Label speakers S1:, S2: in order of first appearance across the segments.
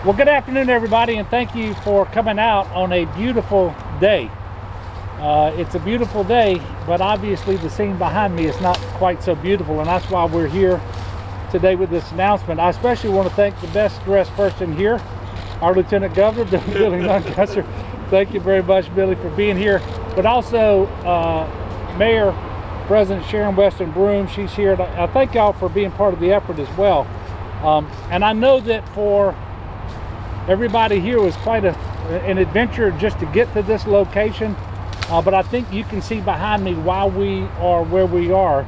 S1: Well, good afternoon, everybody, and thank you for coming out on a beautiful day. It's a beautiful day, but obviously the scene behind me is not quite so beautiful, and that's why we're here today with this announcement. I especially want to thank the best dressed person here, our Lieutenant Governor, Billy Lancaster. Thank you very much, Billy, for being here. But also Mayor, President SHARON Weston BROOME, she's here. I thank y'all for being part of the effort as well. And I know that for everybody here was quite an adventure just to get to this location, but I think you can see behind me why we are where we are.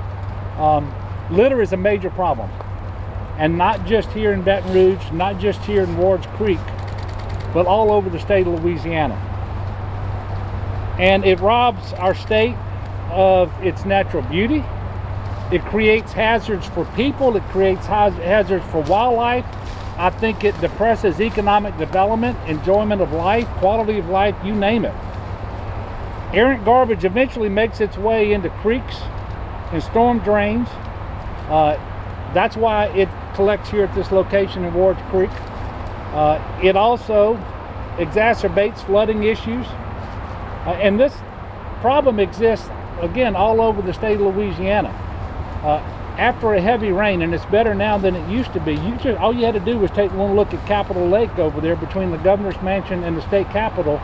S1: Litter is a major problem, and not just here in Baton Rouge, not just here in Wards Creek, but all over the state of Louisiana. And it robs our state of its natural beauty. It creates hazards for people. It creates hazards for wildlife. I think it depresses economic development, enjoyment of life, quality of life, you name it. Errant garbage eventually makes its way into creeks and storm drains. That's why it collects here at this location in Wards Creek. It also exacerbates flooding issues. And this problem exists, again, all over the state of Louisiana. After a heavy rain, and it's better now than it used to be, all you had to do was take one look at Capitol Lake over there between the governor's mansion and the state capitol.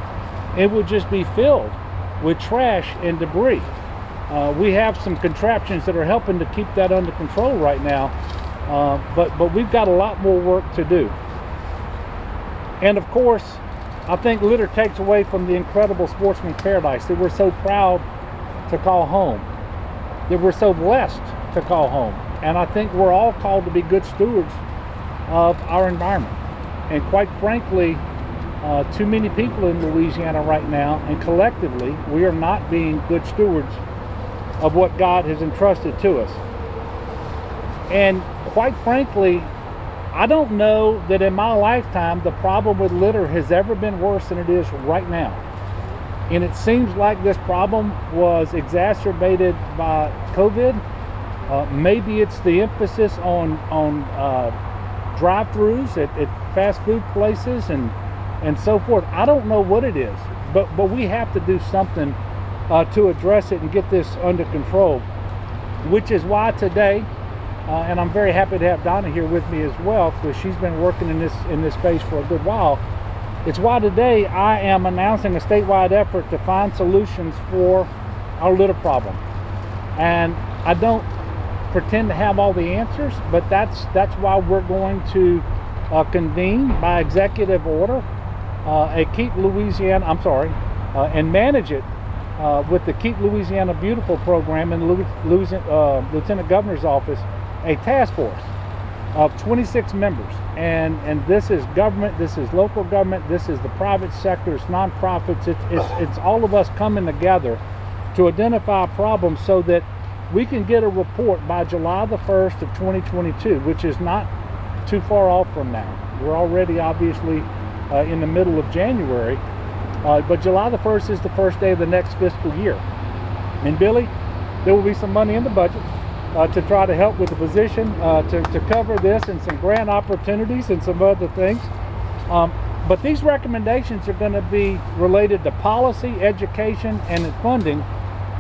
S1: It would just be filled with trash and debris. We have some contraptions that are helping to keep that under control right now, but we've got a lot more work to do. And of course, I think litter takes away from the incredible sportsman's paradise that we're so proud to call home, that we're so blessed to call home. And I think we're all called to be good stewards of our environment. And quite frankly, too many people in Louisiana right now, and collectively, we are not being good stewards of what God has entrusted to us. And quite frankly, I don't know that in my lifetime the problem with litter has ever been worse than it is right now. And it seems like this problem was exacerbated by COVID. Maybe it's the emphasis on drive-thrus at fast food places and so forth. I don't know what it is, but we have to do something to address it and get this under control, which is why today, and I'm very happy to have Donna here with me as well, because she's been working in this space for a good while. It's why today I am announcing a statewide effort to find solutions for our litter problem. And I don't pretend to have all the answers, but that's why we're going to convene by executive order and manage it with the Keep Louisiana Beautiful program in the Lieutenant Governor's office, a task force of 26 members. And this is government, this is local government, this is the private sector, it's nonprofits, it's all of us coming together to identify problems so that we can get a report by July the 1st of 2022, which is not too far off from now. We're already obviously in the middle of January, but July the 1st is the first day of the next fiscal year. And Billy, there will be some money in the budget to try to help with the position, to cover this and some grant opportunities and some other things. But these recommendations are going to be related to policy, education, and funding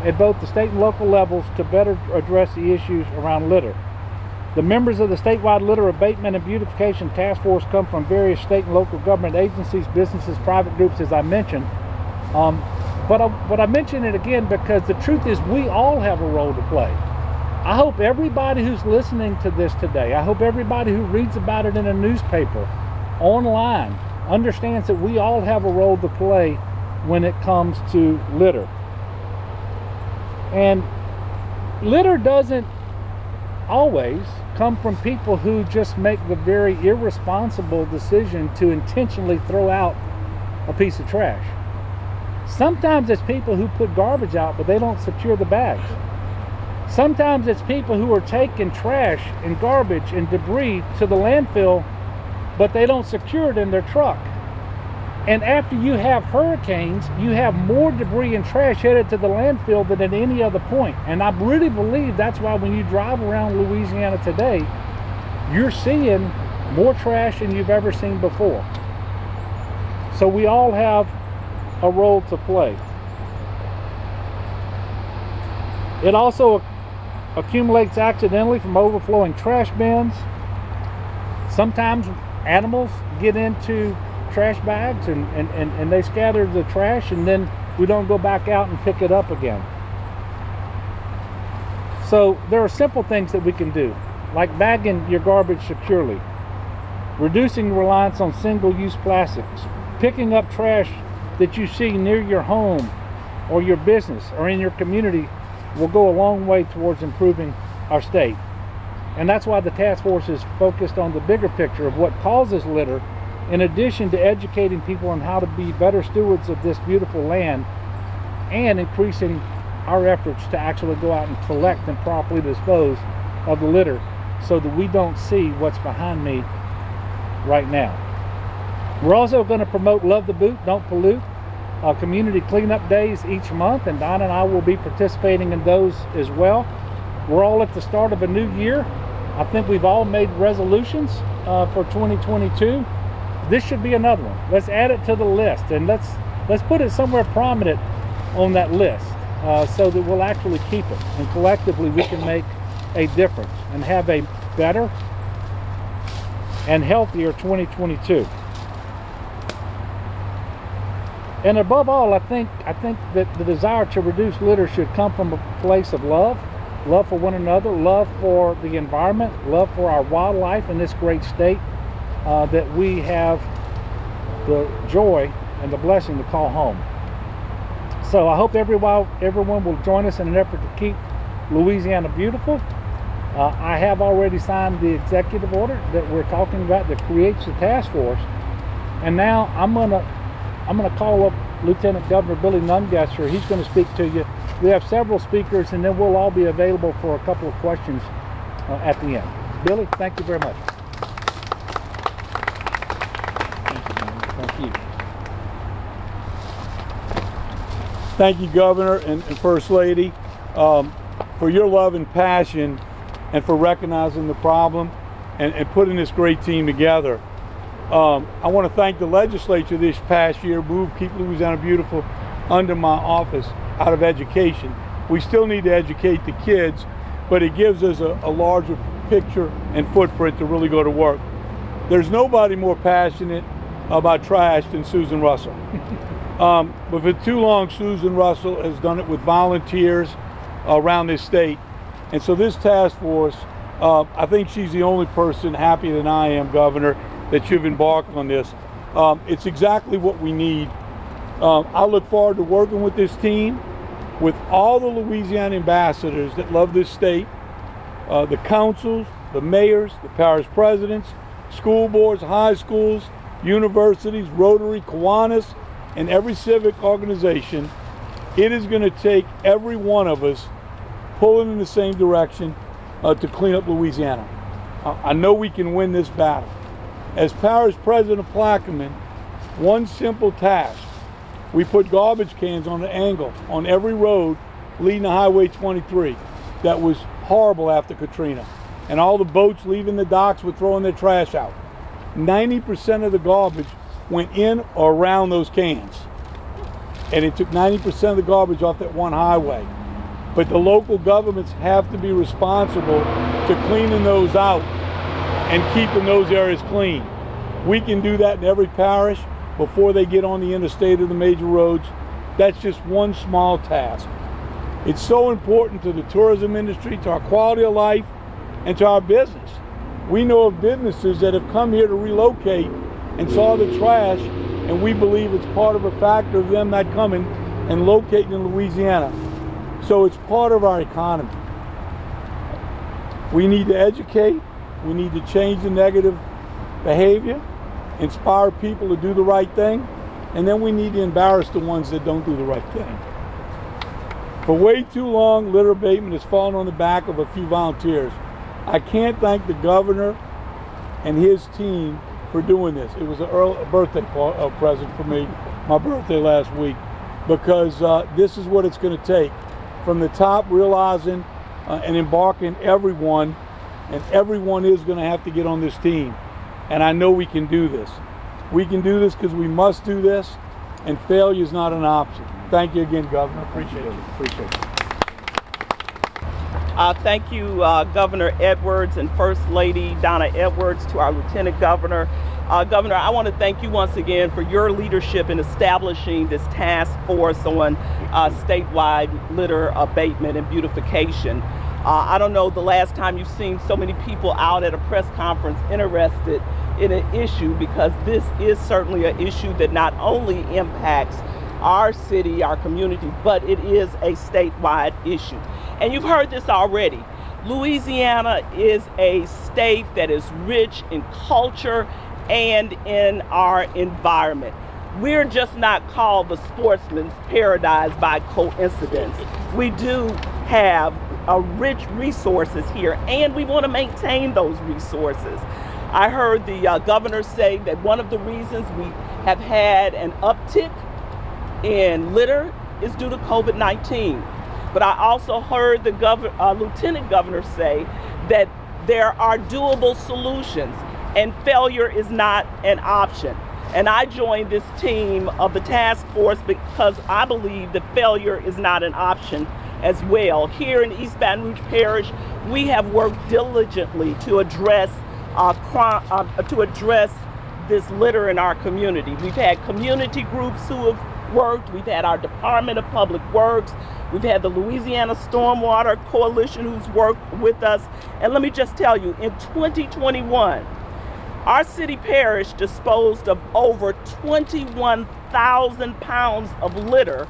S1: at both the state and local levels to better address the issues around litter. The members of the statewide Litter Abatement and Beautification Task Force come from various state and local government agencies, businesses, private groups, as I mentioned. But I mention it again because the truth is we all have a role to play. I hope everybody who's listening to this today, I hope everybody who reads about it in a newspaper, online, understands that we all have a role to play when it comes to litter. And litter doesn't always come from people who just make the very irresponsible decision to intentionally throw out a piece of trash. Sometimes it's people who put garbage out but they don't secure the bags. Sometimes it's people who are taking trash and garbage and debris to the landfill but they don't secure it in their truck. And after you have hurricanes, you have more debris and trash headed to the landfill than at any other point. And I really believe that's why when you drive around Louisiana today, you're seeing more trash than you've ever seen before. So we all have a role to play. It also accumulates accidentally from overflowing trash bins. Sometimes animals get into trash bags and they scatter the trash, and then we don't go back out and pick it up again. So there are simple things that we can do, like bagging your garbage securely, reducing reliance on single-use plastics, picking up trash that you see near your home or your business or in your community will go a long way towards improving our state. And that's why the task force is focused on the bigger picture of what causes litter, in addition to educating people on how to be better stewards of this beautiful land and increasing our efforts to actually go out and collect and properly dispose of the litter so that we don't see what's behind me right now. We're also going to promote Love the Boot, Don't Pollute, community cleanup days each month, and Don and I will be participating in those as well. We're all at the start of a new year. I think we've all made resolutions for 2022. This should be another one. Let's add it to the list, and let's put it somewhere prominent on that list so that we'll actually keep it, and collectively we can make a difference and have a better and healthier 2022. And above all, I think that the desire to reduce litter should come from a place of love for one another, love for the environment, love for our wildlife in this great state that we have the joy and the blessing to call home. So I hope everyone will join us in an effort to keep Louisiana beautiful. I have already signed the executive order that we're talking about that creates the task force, and now I'm gonna call up Lieutenant Governor Billy Nungesser. He's going to speak to you. We have several speakers, and then we'll all be available for a couple of questions at the end. Billy, thank you very much. Thank you.
S2: Thank you, Governor and First Lady, for your love and passion, and for recognizing the problem and putting this great team together. I want to thank the legislature this past year, moved Keep Louisiana Beautiful under my office out of education. We still need to educate the kids, but it gives us a larger picture and footprint to really go to work. There's nobody more passionate about trash than Susan Russell. But for too long, Susan Russell has done it with volunteers around this state. And so this task force, I think she's the only person happier than I am, Governor, that you've embarked on this. It's exactly what we need. I look forward to working with this team, with all the Louisiana ambassadors that love this state, the councils, the mayors, the parish presidents, school boards, high schools, universities, Rotary, Kiwanis, and every civic organization. It is going to take every one of us pulling in the same direction to clean up Louisiana. I know we can win this battle. As Parish President of Plaquemine, one simple task: we put garbage cans on an angle on every road leading to Highway 23. That was horrible after Katrina. And all the boats leaving the docks were throwing their trash out. 90% of the garbage went in or around those cans. And it took 90% of the garbage off that one highway. But the local governments have to be responsible to cleaning those out and keeping those areas clean. We can do that in every parish before they get on the interstate or the major roads. That's just one small task. It's so important to the tourism industry, to our quality of life, and to our business. We know of businesses that have come here to relocate and saw the trash, and we believe it's part of a factor of them not coming and locating in Louisiana. So it's part of our economy. We need to educate. We need to change the negative behavior, inspire people to do the right thing, and then we need to embarrass the ones that don't do the right thing. For way too long, litter abatement has fallen on the back of a few volunteers. I can't thank the governor and his team for doing this. It was a birthday present for me, my birthday last week, because this is what it's going to take. From the top, realizing and embarking everyone, and everyone is going to have to get on this team. And I know we can do this. We can do this because we must do this, and failure is not an option. Thank you again, Governor. Appreciate you. Appreciate you.
S3: Thank you, Governor Edwards and First Lady Donna Edwards, to our Lieutenant Governor. Governor, I want to thank you once again for your leadership in establishing this task force on statewide litter abatement and beautification. I don't know the last time you've seen so many people out at a press conference interested in an issue, because this is certainly an issue that not only impacts our city, our community, but it is a statewide issue. And you've heard this already. Louisiana is a state that is rich in culture and in our environment. We're just not called the sportsman's paradise by coincidence. We do have rich resources here, and we want to maintain those resources. I heard the governor say that one of the reasons we have had an uptick in litter is due to COVID-19. But I also heard the Lieutenant Governor say that there are doable solutions and failure is not an option. And I joined this team of the task force because I believe that failure is not an option as well. Here in East Baton Rouge Parish, we have worked diligently to address this litter in our community. We've had community groups who have worked. We've had our Department of Public Works. We've had the Louisiana Stormwater Coalition who's worked with us. And let me just tell you, in 2021, our city parish disposed of over 21,000 pounds of litter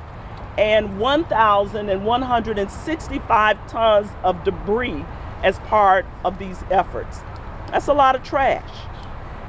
S3: and 1,165 tons of debris as part of these efforts. That's a lot of trash.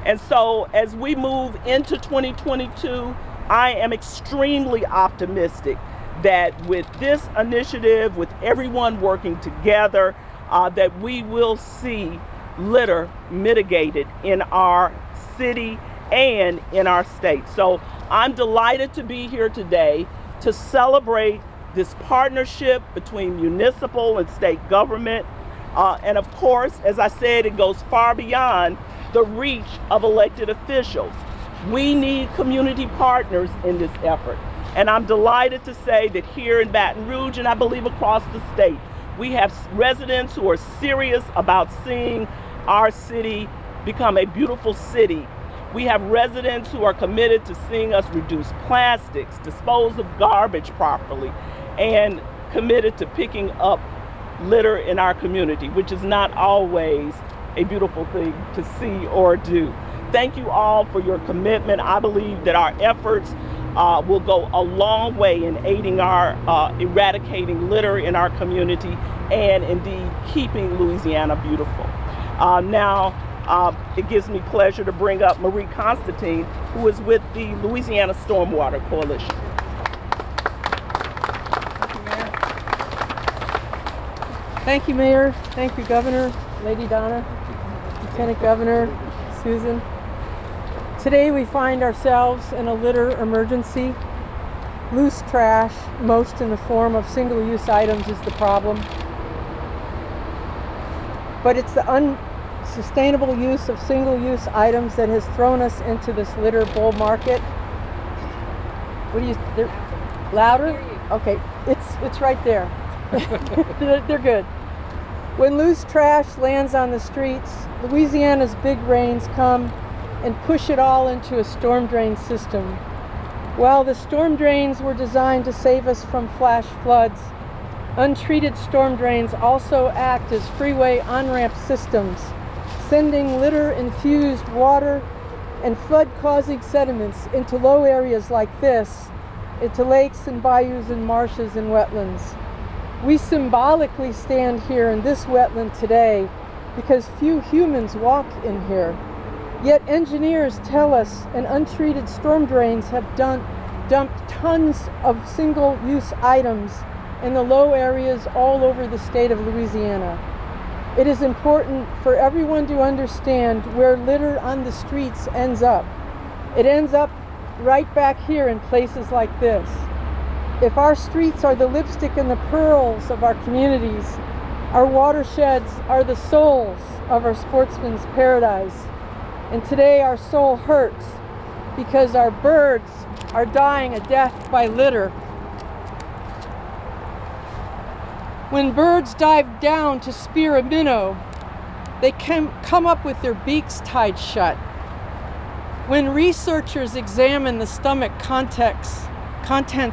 S3: And so as we move into 2022, I am extremely optimistic that with this initiative, with everyone working together, that we will see litter mitigated in our city and in our state. So I'm delighted to be here today to celebrate this partnership between municipal and state government. And of course, as I said, it goes far beyond the reach of elected officials. We need community partners in this effort. And I'm delighted to say that here in Baton Rouge, and I believe across the state, we have residents who are serious about seeing our city become a beautiful city. We have residents who are committed to seeing us reduce plastics, dispose of garbage properly, and committed to picking up litter in our community, which is not always a beautiful thing to see or do. Thank you all for your commitment. I believe that our efforts will go a long way in aiding our eradicating litter in our community and indeed keeping Louisiana beautiful. Now, it gives me pleasure to bring up Marie Constantine, who is with the Louisiana Stormwater Coalition.
S4: Thank you, Mayor. Thank you, Governor, Lady Donna, Lieutenant Governor, Susan. Today we find ourselves in a litter emergency. Loose trash, most in the form of single-use items, is the problem. But it's the unsustainable use of single-use items that has thrown us into this litter bull market. What do you, louder? Okay, it's right there. They're good. When loose trash lands on the streets, Louisiana's big rains come and push it all into a storm drain system. While the storm drains were designed to save us from flash floods, untreated storm drains also act as freeway on-ramp systems, sending litter-infused water and flood-causing sediments into low areas like this, into lakes and bayous and marshes and wetlands. We symbolically stand here in this wetland today because few humans walk in here. Yet engineers tell us an untreated storm drains have dumped tons of single-use items in the low areas all over the state of Louisiana. It is important for everyone to understand where litter on the streets ends up. It ends up right back here in places like this. If our streets are the lipstick and the pearls of our communities, our watersheds are the souls of our sportsman's paradise. And today our soul hurts because our birds are dying a death by litter. When birds dive down to spear a minnow, they can come up with their beaks tied shut. When researchers examine the stomach contents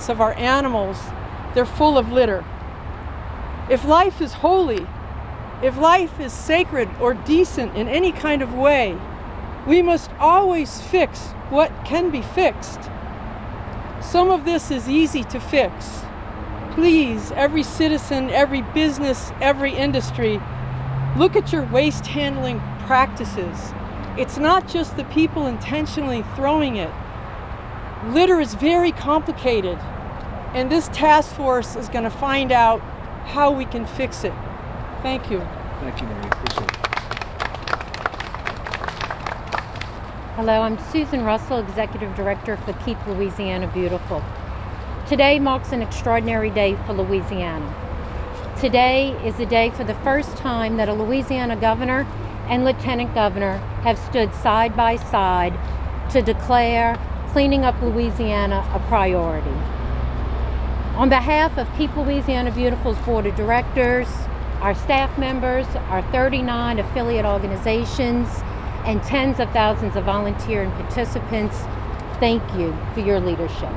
S4: of our animals, they're full of litter. If life is holy, if life is sacred or decent in any kind of way, we must always fix what can be fixed. Some of this is easy to fix. Please, every citizen, every business, every industry, look at your waste handling practices. It's not just the people intentionally throwing it. Litter is very complicated, and this task force is going to find out how we can fix it. Thank you.
S1: Thank you, Marie. Appreciate it.
S5: Hello, I'm Susan Russell, Executive Director for Keep Louisiana Beautiful. Today marks an extraordinary day for Louisiana. Today is the day for the first time that a Louisiana governor and lieutenant governor have stood side by side to declare cleaning up Louisiana a priority. On behalf of Keep Louisiana Beautiful's Board of Directors, our staff members, our 39 affiliate organizations, and tens of thousands of volunteer and participants, thank you for your leadership.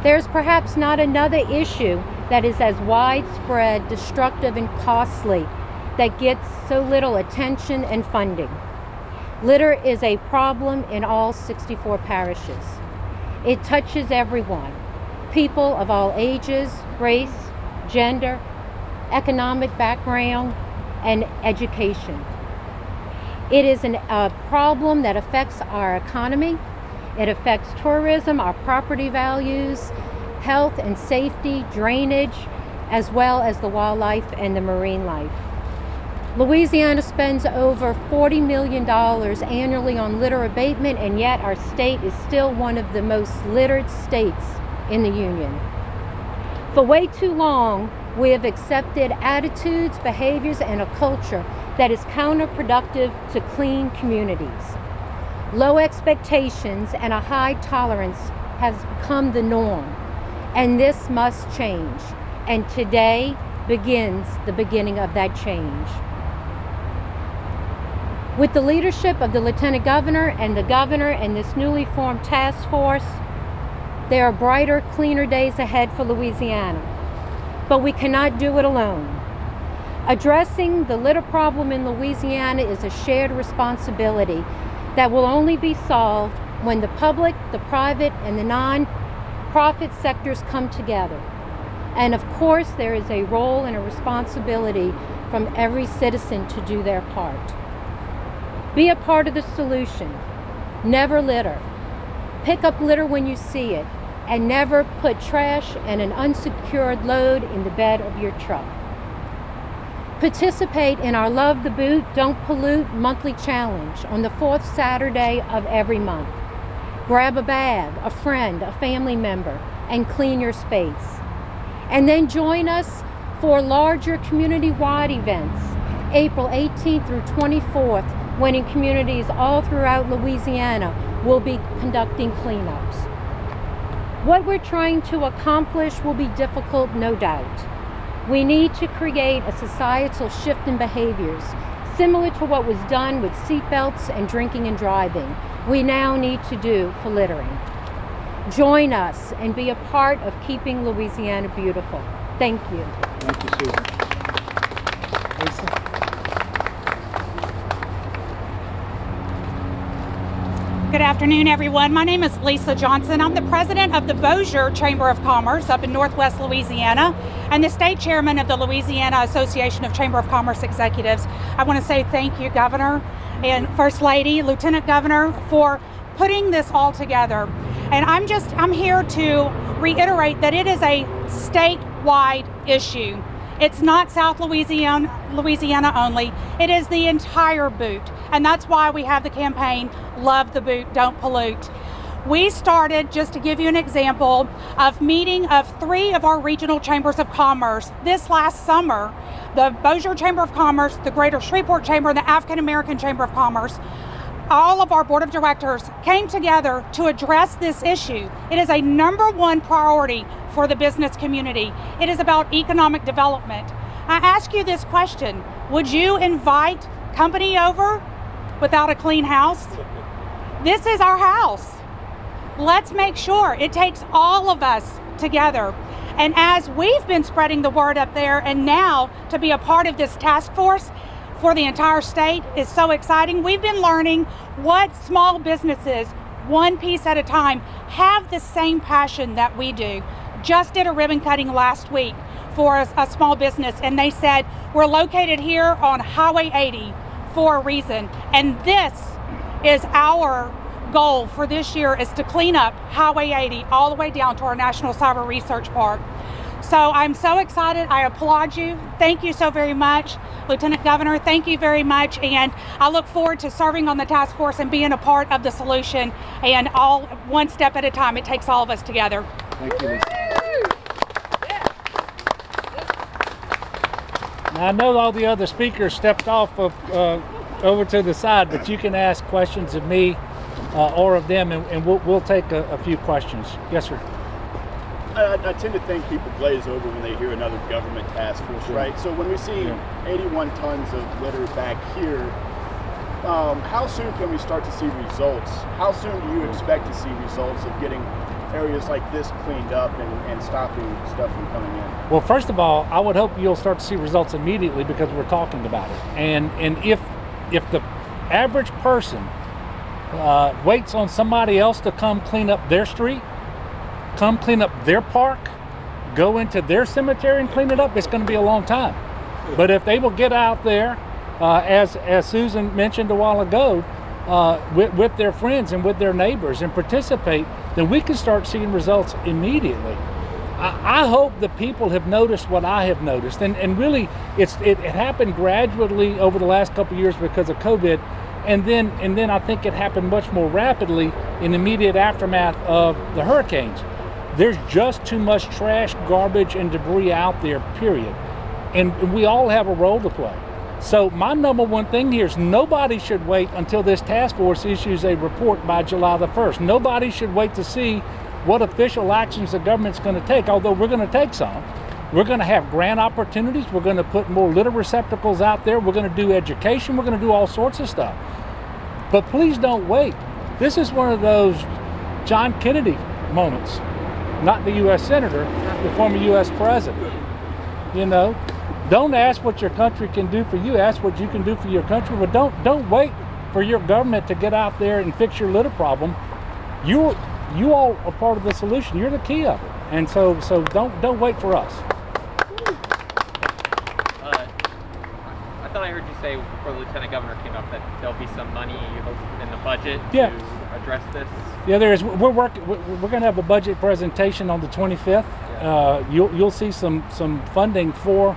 S5: There's perhaps not another issue that is as widespread, destructive, and costly that gets so little attention and funding. Litter is a problem in all 64 parishes. It touches everyone, people of all ages, race, gender, economic background, and education. It is a problem that affects our economy. It affects tourism, our property values, health and safety, drainage, as well as the wildlife and the marine life. Louisiana spends over $40 million annually on litter abatement, and yet our state is still one of the most littered states in the Union. For way too long, we have accepted attitudes, behaviors, and a culture that is counterproductive to clean communities. Low expectations and a high tolerance has become the norm, and this must change. And today begins the beginning of that change. With the leadership of the Lieutenant Governor and this newly formed task force, there are brighter, cleaner days ahead for Louisiana. But we cannot do it alone. Addressing the litter problem in Louisiana is a shared responsibility that will only be solved when the public, the private, and the non-profit sectors come together. And of course, there is a role and a responsibility from every citizen to do their part. Be a part of the solution. Never litter. Pick up litter when you see it, and never put trash and an unsecured load in the bed of your truck. Participate in our Love the Boot, Don't Pollute monthly challenge on the fourth Saturday of every month. Grab a bag, a friend, a family member, and clean your space. And then join us for larger community-wide events, April 18th through 24th, when in communities all throughout Louisiana we'll be conducting cleanups. What we're trying to accomplish will be difficult, no doubt. We need to create a societal shift in behaviors, similar to what was done with seatbelts and drinking and driving. We now need to do for littering. Join us and be a part of keeping Louisiana beautiful. Thank you.
S1: Thank you, Susan. Lisa?
S6: Good afternoon, everyone. My name is Lisa Johnson. I'm the president of the Bossier Chamber of Commerce up in Northwest Louisiana and the state chairman of the Louisiana Association of Chamber of Commerce Executives. I want to say thank you, Governor and First Lady, Lieutenant Governor, for putting this all together. And I'm here to reiterate that it is a statewide issue. It's not South Louisiana only. It is the entire boot. And that's why we have the campaign, Love the Boot, Don't Pollute. We started, just to give you an example, of meeting of 3 of our regional chambers of commerce this last summer. The Bossier Chamber of Commerce, the Greater Shreveport Chamber, and the African American Chamber of Commerce all of our board of directors came together to address this issue. It is a #1 priority for the business community. It is about economic development. I ask you this question: would you invite company over without a clean house? This is our house. Let's make sure it takes all of us together. And as we've been spreading the word up there, and now to be a part of this task force for the entire state is so exciting. We've been learning what small businesses, one piece at a time, have the same passion that we do. Just did a ribbon cutting last week for a small business, and they said, we're located here on Highway 80 for a reason. And this is our goal for this year, is to clean up Highway 80 all the way down to our National Cyber Research Park. So I'm so excited. I applaud you. Thank you so very much. Lieutenant Governor, thank you very much. And I look forward to serving on the task force and being a part of the solution. And all one step at a time, it takes all of us together.
S1: Thank you, Lisa. Now, I know all the other speakers stepped off of over to the side, but you can ask questions of me or of them, and we'll take a few questions. Yes, sir.
S7: I tend to think people glaze over when they hear another government task force, right? So when we see 81 tons of litter back here, how soon can we start to see results? How soon do you expect to see results of getting areas like this cleaned up and stopping stuff from coming in?
S1: Well, first of all, I would hope you'll start to see results immediately, because we're talking about it. And if the average person waits on somebody else to come clean up their street, come clean up their park, go into their cemetery and clean it up, it's going to be a long time. But if they will get out there, as Susan mentioned a while ago, with their friends and with their neighbors and participate, then we can start seeing results immediately. I hope the people have noticed what I have noticed, and really it happened gradually over the last couple of years because of COVID, and then I think it happened much more rapidly in the immediate aftermath of the hurricanes. There's just too much trash, garbage, and debris out there, period. And we all have a role to play. So my #1 thing here is nobody should wait until this task force issues a report by July the 1st. Nobody should wait to see what official actions the government's going to take, although we're going to take some. We're going to have grant opportunities. We're going to put more litter receptacles out there. We're going to do education. We're going to do all sorts of stuff. But please don't wait. This is one of those John Kennedy moments. Not the U.S. Senator, the former U.S. President. You know, don't ask what your country can do for you. Ask what you can do for your country. But don't wait for your government to get out there and fix your litter problem. You all are part of the solution. You're the key of it. And so don't wait for us.
S8: I thought I heard you say before the Lieutenant Governor came up that there'll be some money you hope in the budget to address this. Yeah, there is. We're going to have a budget presentation on the 25th. You'll see some funding for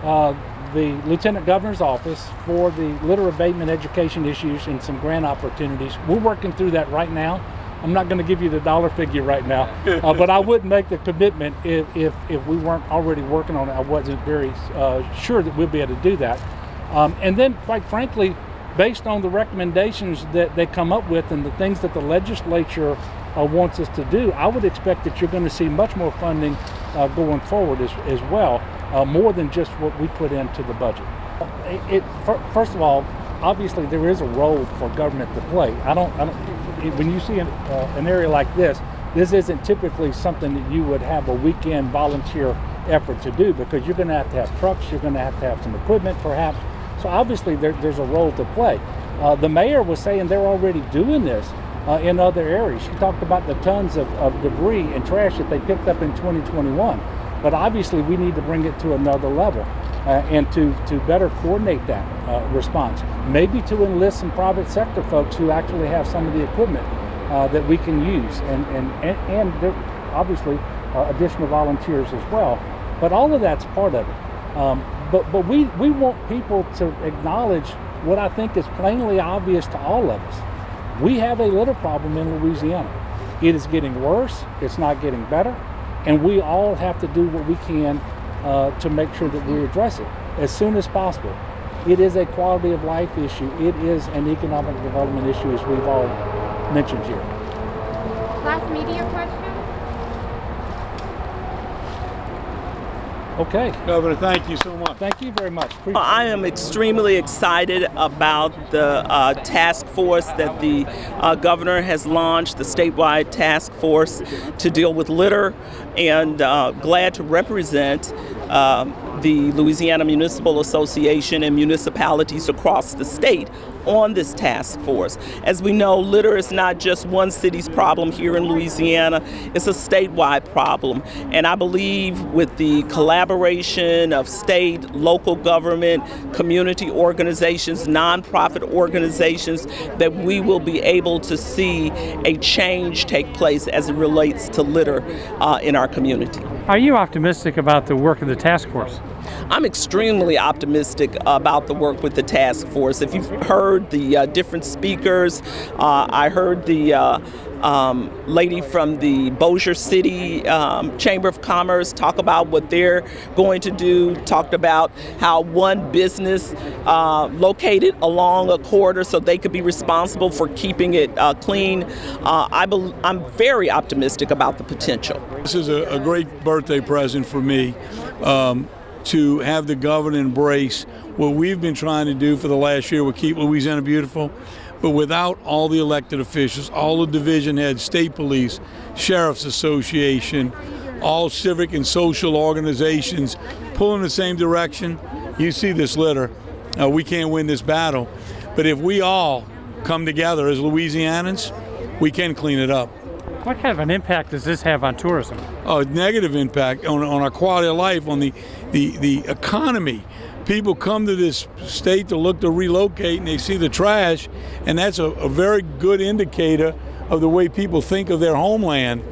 S8: the Lieutenant Governor's office for the litter abatement education issues and some grant opportunities. We're working through that right now. I'm not going to give you the dollar figure right now, but I wouldn't make the commitment if we weren't already working on it. I wasn't very sure that we'll be able to do that. And then, quite frankly, based on the recommendations that they come up with and the things that the legislature wants us to do, I would expect that you're going to see much more funding going forward as well, more than just what we put into the budget. First of all, obviously there is a role for government to play. When you see an area like this isn't typically something that you would have a weekend volunteer effort to do, because you're going to have trucks, you're going to have some equipment perhaps. So obviously there's a role to play. The mayor was saying they're already doing this in other areas. She talked about the tons of debris and trash that they picked up in 2021. But obviously we need to bring it to another level and to better coordinate that response. Maybe to enlist some private sector folks who actually have some of the equipment that we can use, and obviously additional volunteers as well. But all of that's part of it. But we want people to acknowledge what I think is plainly obvious to all of us. We have a litter problem in Louisiana. It is getting worse, it's not getting better, and we all have to do what we can to make sure that we address it as soon as possible.
S1: It is a quality of life issue. It is an economic development issue, as we've all mentioned here.
S5: Last media question?
S1: Okay.
S2: Governor, thank you so much.
S1: Thank you very much. Appreciate
S3: I
S1: it.
S3: am extremely excited about the task force that the governor has launched, the statewide task force to deal with litter, and glad to represent the Louisiana Municipal Association and municipalities across the state on this task force. As we know, litter is not just one city's problem here in Louisiana, it's a statewide problem. And I believe with the collaboration of state, local government, community organizations, nonprofit organizations, that we will be able to see a change take place as it relates to litter in our community.
S9: Are you optimistic about the work of the task force?
S3: I'm extremely optimistic about the work with the task force. If you've heard the different speakers, I heard the lady from the Bossier City Chamber of Commerce talk about what they're going to do, talked about how one business located along a corridor so they could be responsible for keeping it clean. I'm very optimistic about the potential.
S2: This is a great birthday present for me. To have the governor embrace what we've been trying to do for the last year with Keep Louisiana Beautiful, but without all the elected officials, all the division heads, state police, sheriff's association, all civic and social organizations pulling the same direction. You see this litter. We can't win this battle, but if we all come together as Louisianans, we can clean it up.
S9: What kind of an impact does this have on tourism?
S2: Oh, negative impact on our quality of life, on the economy. People come to this state to look to relocate, and they see the trash, and that's a very good indicator of the way people think of their homeland.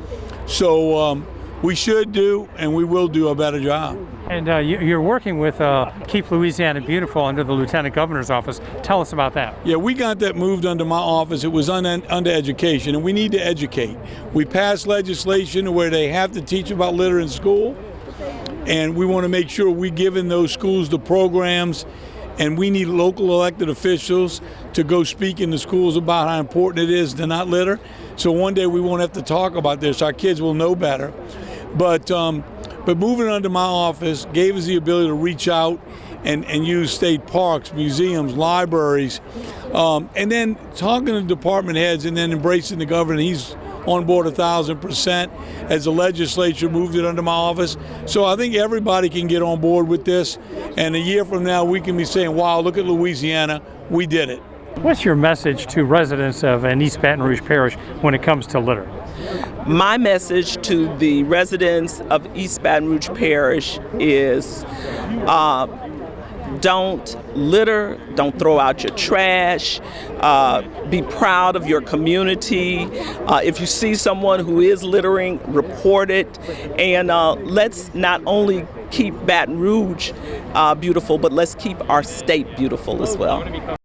S2: So we should do, and we will do a better job.
S9: And you're working with Keep Louisiana Beautiful under the Lieutenant Governor's office. Tell us about that.
S2: Yeah, we got that moved under my office. It was under education, and we need to educate. We passed legislation where they have to teach about litter in school, and we want to make sure we're giving those schools the programs, and we need local elected officials to go speak in the schools about how important it is to not litter. So one day we won't have to talk about this. Our kids will know better. But moving under my office gave us the ability to reach out and use state parks, museums, libraries, and then talking to department heads and then embracing the governor. He's on board 1,000% as the legislature moved it under my office. So I think everybody can get on board with this. And a year from now, we can be saying, wow, look at Louisiana, we did it.
S9: What's your message to residents of East Baton Rouge Parish when it comes to litter?
S3: My message to the residents of East Baton Rouge Parish is don't litter, don't throw out your trash, be proud of your community. If you see someone who is littering, report it. And let's not only keep Baton Rouge beautiful, but let's keep our state beautiful as well.